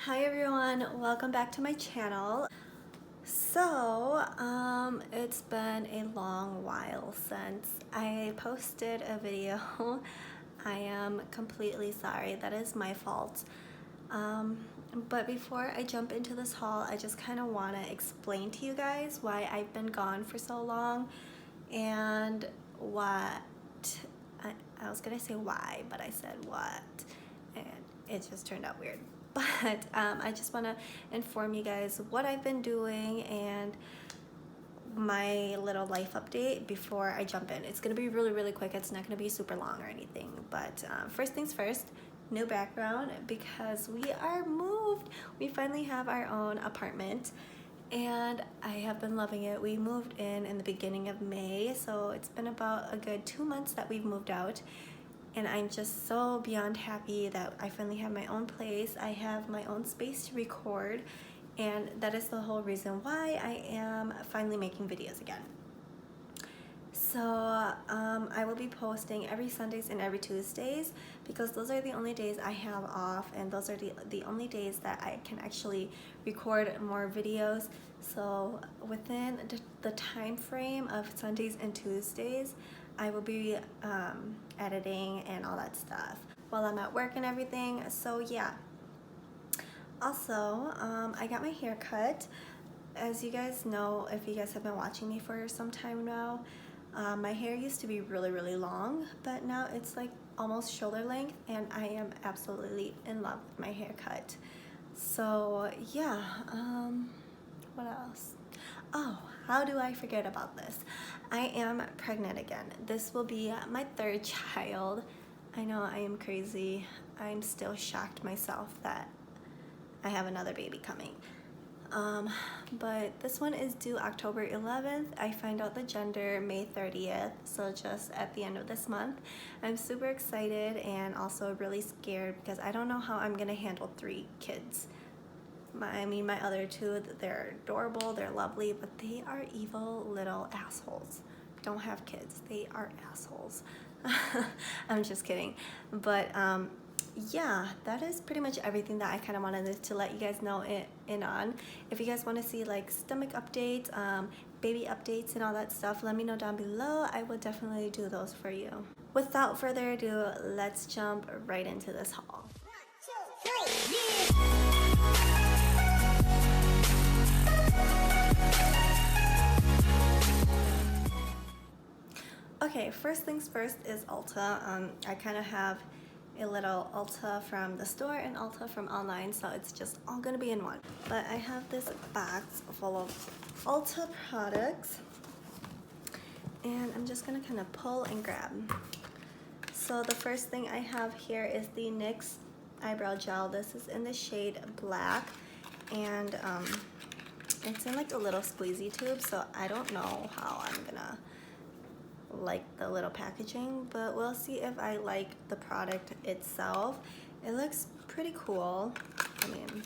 Hi everyone, welcome back to my channel. So, it's been a long while since I posted a video. I am completely sorry, that is my fault. But before I jump into this haul, I just kind of want to explain to you guys why I've been gone for so long and what, I was gonna say why, but I said what, and it just turned out weird. But I just want to inform you guys what I've been doing and my little life update before I jump in. It's gonna be really quick. It's not gonna be super long or anything, but first things first, new background because we are moved. We finally have our own apartment and I have been loving it. We moved in the beginning of May, so it's been about a good 2 months that we've moved out. And I'm just so beyond happy that I finally have my own place. I have my own space to record, and that is the whole reason why I am finally making videos again. So I will be posting every Sundays and every Tuesdays because those are the only days I have off, and those are the only days that I can actually record more videos. So within the time frame of Sundays and Tuesdays, I will be editing and all that stuff while I'm at work and everything. So yeah. Also, I got my hair cut. As you guys know, if you guys have been watching me for some time now, my hair used to be really long, but now it's like almost shoulder length, and I am absolutely in love with my haircut. So yeah, what else? Oh, how do I forget about this? I am pregnant again. This will be my third child. I know I am crazy. I'm still shocked myself that I have another baby coming. But this one is due October 11th. I find out the gender May 30th, so just at the end of this month. I'm super excited and also really scared because I don't know how I'm gonna handle 3 kids. My other 2, they're adorable, they're lovely, but they are evil little assholes. Don't have kids, they are assholes. I'm just kidding. But yeah, that is pretty much everything that I kind of wanted to let you guys know in on. If you guys want to see like stomach updates, baby updates and all that stuff, let me know down below. I will definitely do those for you. Without further ado, let's jump right into this haul. 1, 2, 3, yeah. Okay, first things first is Ulta. I kind of have a little Ulta from the store and Ulta from online, so it's just all gonna be in one. But I have this box full of Ulta products, and I'm just gonna kind of pull and grab. So the first thing I have here is the Nyx Eyebrow Gel. This is in the shade Black, and it's in like a little squeezy tube, so I don't know how I'm gonna like the little packaging, but we'll see if I like the product itself. It looks pretty cool. I mean,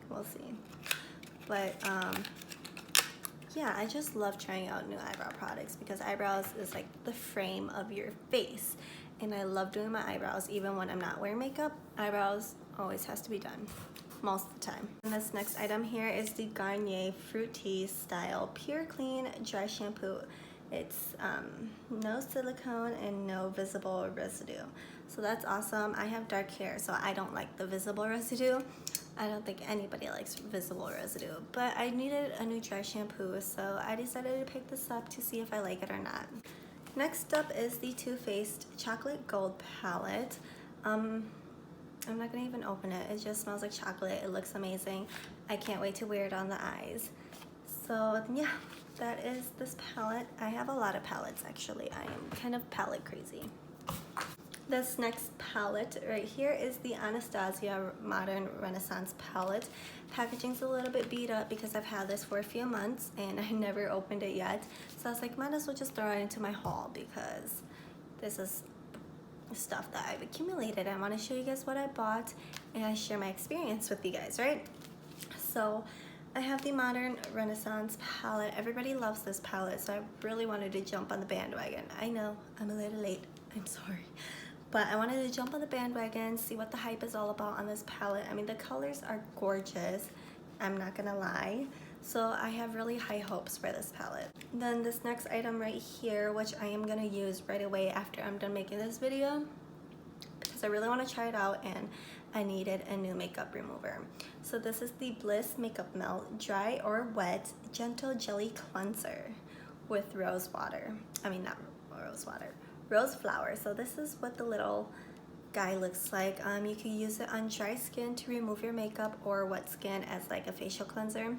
we'll see. But yeah, I just love trying out new eyebrow products because eyebrows is like the frame of your face, and I love doing my eyebrows even when I'm not wearing makeup. Eyebrows always has to be done most of the time. And this next item here is the Garnier Frutis Style Pure Clean Dry Shampoo. It's no silicone and no visible residue, so that's awesome. I have dark hair, so I don't like the visible residue. I don't think anybody likes visible residue, but I needed a new dry shampoo, so I decided to pick this up to see if I like it or not. Next up is the Too Faced Chocolate Gold Palette. I'm not gonna even open it. It just smells like chocolate. It looks amazing. I can't wait to wear it on the eyes. So yeah, that is this palette. I have a lot of palettes actually. I am kind of palette crazy. This next palette right here is the Anastasia Modern Renaissance palette. Packaging's a little bit beat up because I've had this for a few months and I never opened it yet. So I was like, might as well just throw it into my haul because this is stuff that I've accumulated. I want to show you guys what I bought and share my experience with you guys, right? So I have the Modern Renaissance palette. Everybody loves this palette, so I really wanted to jump on the bandwagon. I know, I'm a little late, I'm sorry. But I wanted to jump on the bandwagon, see what the hype is all about on this palette. I mean, the colors are gorgeous, I'm not gonna lie. So I have really high hopes for this palette. Then this next item right here, which I am gonna use right away after I'm done making this video, because I really want to try it out and I needed a new makeup remover. So this is the Bliss Makeup Melt Dry or Wet Gentle Jelly Cleanser with rose water. I mean, not rose water, rose flower. So this is what the little guy looks like. You can use it on dry skin to remove your makeup or wet skin as like a facial cleanser.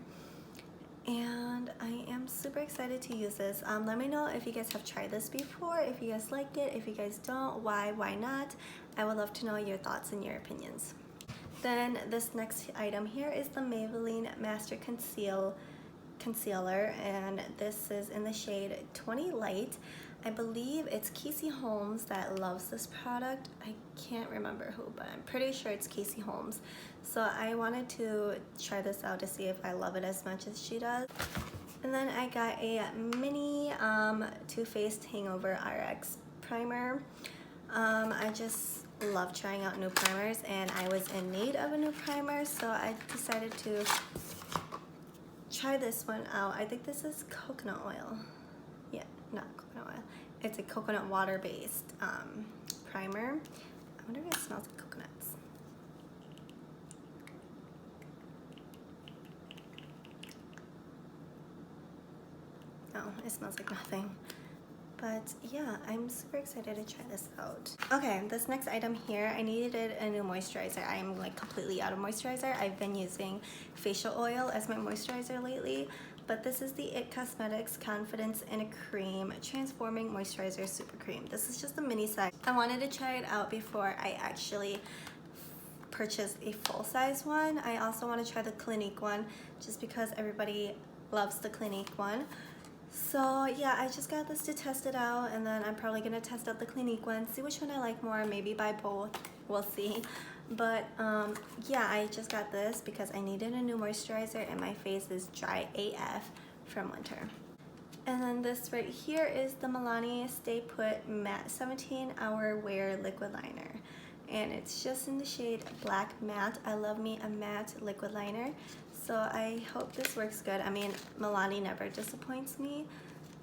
And I am super excited to use this. Let me know if you guys have tried this before, if you guys like it, if you guys don't, why not? I would love to know your thoughts and your opinions. Then this next item here is the Maybelline Master Concealer, and this is in the shade 20 Light. I believe it's Casey Holmes that loves this product. I can't remember who, but I'm pretty sure it's Casey Holmes. So I wanted to try this out to see if I love it as much as she does. And then I got a mini Too Faced Hangover RX primer. I just love trying out new primers, and I was in need of a new primer, so I decided to try this one out. I think this is coconut oil. Yeah, not coconut oil. It's a coconut water based primer. I wonder if it smells like coconuts. No, it smells like nothing. But yeah, I'm super excited to try this out. Okay, this next item here, I needed a new moisturizer. I am like completely out of moisturizer. I've been using facial oil as my moisturizer lately, but this is the It Cosmetics Confidence in a Cream Transforming Moisturizer Super Cream. This is just a mini size. I wanted to try it out before I actually purchased a full-size one. I also want to try the Clinique one just because everybody loves the Clinique one. So yeah, I just got this to test it out, and then I'm probably gonna test out the Clinique one, see which one I like more, maybe buy both, we'll see. But yeah, I just got this because I needed a new moisturizer and my face is dry AF from winter. And then this right here is the Milani Stay Put Matte 17-Hour Wear Liquid Liner. And it's just in the shade Black Matte. I love me a matte liquid liner. So I hope this works good. I mean, Milani never disappoints me.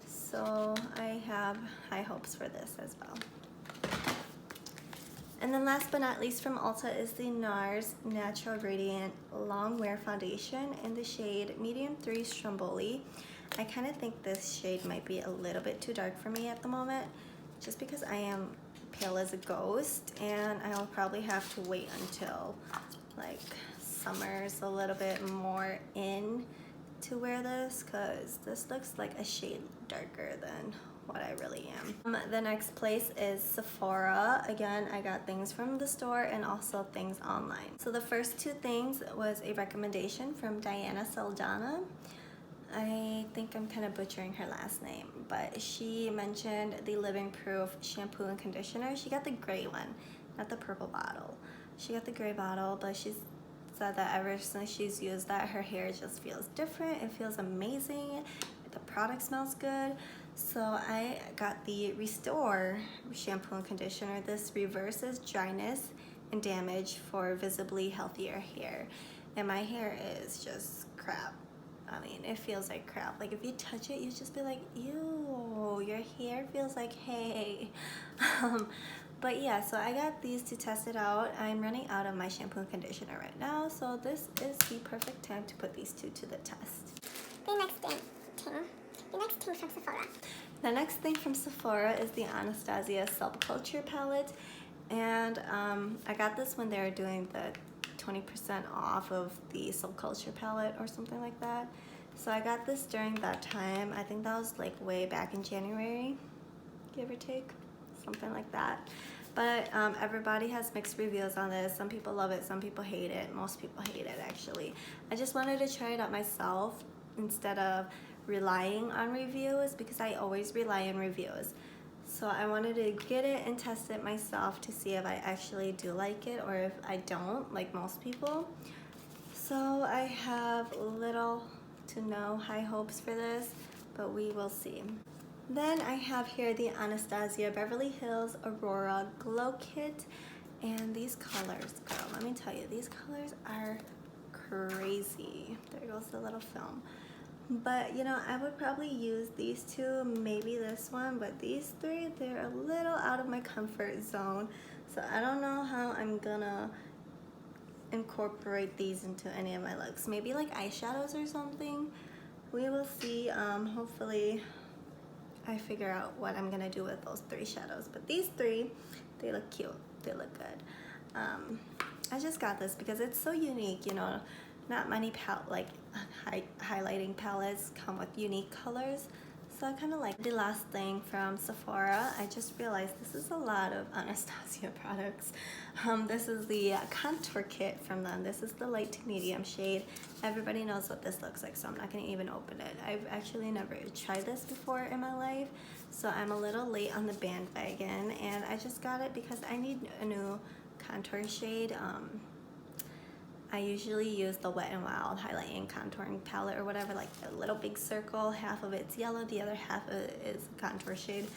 So I have high hopes for this as well. And then last but not least from Ulta is the Nars Natural Radiant Long Wear Foundation in the shade Medium 3 Stromboli. I kind of think this shade might be a little bit too dark for me at the moment, just because I am pale as a ghost, and I'll probably have to wait until like summer's a little bit more in to wear this, because this looks like a shade darker than what I really am. The next place is Sephora. Again, I got things from the store and also things online. So the first two things was a recommendation from Diana Saldana. I think I'm kind of butchering her last name, but she mentioned the Living Proof shampoo and conditioner. She got the gray one, not the purple bottle. She got the gray bottle, but she said that ever since she's used that, her hair just feels different. It feels amazing. The product smells good. So I got the Restore shampoo and conditioner. This reverses dryness and damage for visibly healthier hair. And my hair is just crap. I mean, it feels like crap. Like if you touch it, you just be like, ew, your hair feels like hay. But yeah, so I got these to test it out. I'm running out of my shampoo and conditioner right now, so this is the perfect time to put these two to the test. The next thing from Sephora. The next thing from Sephora is the Anastasia Subculture palette, and I got this when they were doing the 20% off of the Subculture palette or something like that. So I got this during that time. I think that was like way back in January, give or take, something like that. But everybody has mixed reviews on this. Some people love it, some people hate it. Most people hate it actually. I just wanted to try it out myself instead of relying on reviews, because I always rely on reviews. So I wanted to get it and test it myself to see if I actually do like it or if I don't, like most people. So I have little to no high hopes for this, but we will see. Then I have here the Anastasia Beverly Hills Aurora Glow Kit. And these colors, girl, let me tell you, these colors are crazy. There goes the little film. But, you know, I would probably use these two, maybe this one, but these three, they're a little out of my comfort zone. So I don't know how I'm gonna incorporate these into any of my looks. Maybe like eyeshadows or something. We will see. Hopefully I figure out what I'm gonna do with those three shadows. But these three, they look cute. They look good. I just got this because it's so unique, you know. Not many highlighting palettes come with unique colors. So I kind of like the last thing from Sephora. I just realized this is a lot of Anastasia products. This is the contour kit from them. This is the light to medium shade. Everybody knows what this looks like, so I'm not gonna even open it. I've actually never tried this before in my life, so I'm a little late on the bandwagon, and I just got it because I need a new contour shade. I usually use the Wet n Wild highlighting contouring palette or whatever, like a little big circle. Half of it's yellow, the other half is contour shade.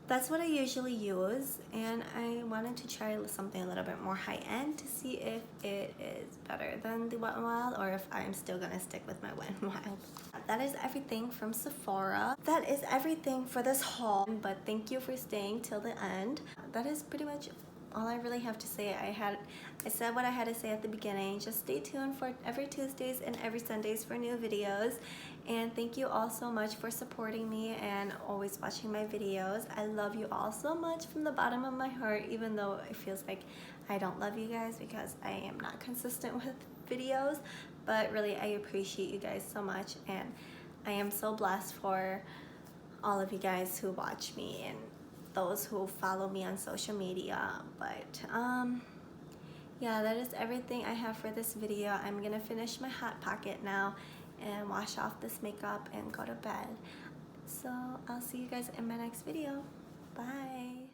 That's what I usually use, and I wanted to try something a little bit more high-end to see if it is better than the Wet n Wild or if I'm still gonna stick with my Wet n Wild. That is everything from Sephora. That is everything for this haul, but thank you for staying till the end. That is pretty much all I really have to say. I said what I had to say at the beginning. Just stay tuned for every Tuesdays and every Sundays for new videos. And thank you all so much for supporting me and always watching my videos. I love you all so much from the bottom of my heart, even though it feels like I don't love you guys because I am not consistent with videos. But really, I appreciate you guys so much, and I am so blessed for all of you guys who watch me and those who follow me on social media. But yeah, that is everything I have for this video. I'm gonna finish my Hot Pocket now and wash off this makeup and go to bed. So I'll see you guys in my next video. Bye.